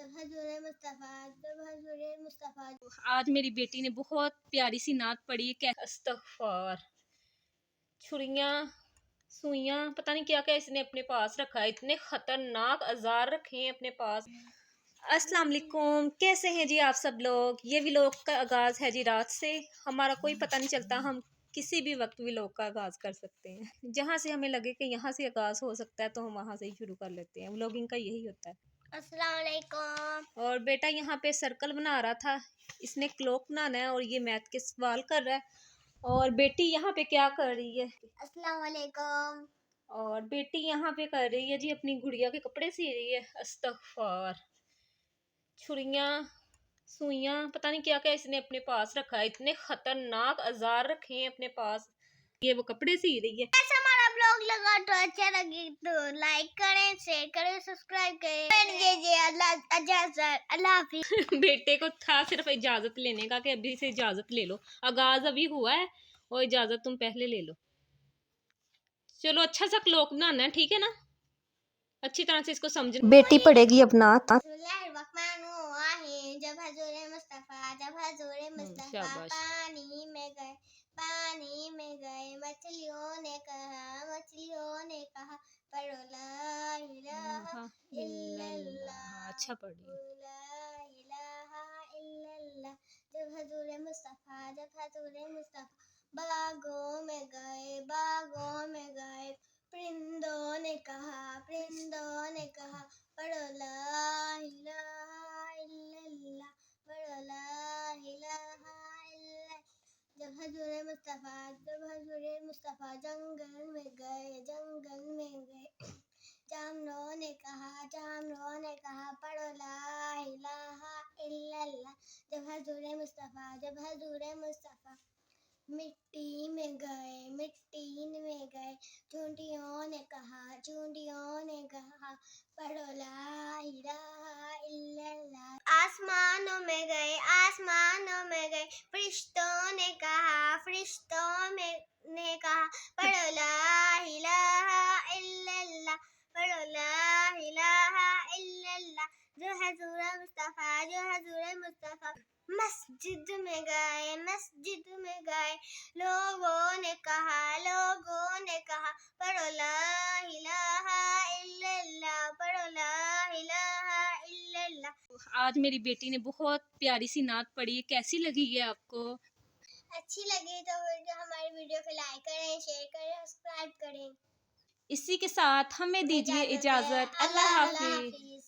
जब हजूर मुस्तफ़ा जब हजूर मुस्तफ़ा। आज मेरी बेटी ने बहुत प्यारी सी नात पढ़ी है। अस्तगफार, छुरियां सुइयां पता नहीं क्या क्या इसने अपने पास रखा है। इतने खतरनाक औजार रखे हैं अपने पास। अस्सलाम वालेकुम, कैसे हैं जी आप सब लोग। ये व्लॉग का आगाज़ है जी रात से। हमारा कोई पता नहीं चलता, हम किसी भी वक्त व्लॉग का आगाज़ कर सकते हैं। जहाँ से हमें लगे कि यहाँ से आगाज़ हो सकता है तो हम वहाँ से ही शुरू कर लेते हैं। व्लॉगिंग का यही होता है। अस्सलाम वालेकुम। और बेटा यहाँ पे सर्कल बना रहा था, इसने क्लॉक बनाना है और ये मैथ के सवाल कर रहा है। और बेटी यहाँ पे क्या कर रही है। अस्सलाम वालेकुम। और बेटी यहाँ पे कर रही है जी अपनी गुड़िया के कपड़े सी रही है। अस्तगफार, छुरियां सुइयां पता नहीं क्या क्या इसने अपने पास रखा है। इतने खतरनाक औजार रखे हैं अपने पास। ये वो कपड़े सी रही है। ऐसा हमारा ब्लॉग लगा तो अच्छा लगे तो लाइक करें, शेयर करें, सब्सक्राइब करें। ये अल्लाह इजाज़त, अल्लाह हाफिज़। बेटे को था सिर्फ इजाजत लेने का कि अभी से इजाजत ले लो, आगाज अभी हुआ है और इजाजत तुम पहले ले लो। चलो अच्छा सा क्लोक बनाना है, ठीक है ना, अच्छी तरह से इसको समझ। बेटी पढ़ेगी अपना। जब हजूर मुस्तफ़ा पानी में गए, पानी में गए, मछलियों ने कहा पढ़ो ला इलाहा इल्लल्लाह। अच्छा पढ़ी। ला इलाहा इल्लल्लाह। जब हजूर मुस्तफ़ा बागों में गए, बागों में गए, परिंदों ने कहा पढ़ो ला इलाहा इल्लल्लाह, पढ़ो ला इलाहा इल्लल्लाह। जब हजूर मुस्तफ़ा जंगल में गए, जानवरों ने कहा पढ़ो ला इलाहा इल्लल्लाह। जब हजूर मुस्तफ़ा मिट्टी में गए, चूंटियों ने कहा पढ़ो ला इलाहा इल्लल्लाह। आसमानों में गए, फरिश्तों ने कहा पढ़ो ला इलाहा इल्लल्लाह, पढ़ो ला इलाहा इल्लल्लाह। जो हजूर मुस्तफ़ा मस्जिद में गए, लोगों ने कहा पढ़ो ला इलाहा इल्लल्लाह, पढ़ो ला इलाहा इल्लल्लाह। आज मेरी बेटी ने बहुत प्यारी सी नात पढ़ी है, कैसी लगी है आपको। अच्छी लगी तो हमारी वीडियो को लाइक करें, शेयर करें, सब्सक्राइब करें। इसी के साथ हमें दीजिए इजाजत। अल्लाह हाफिज।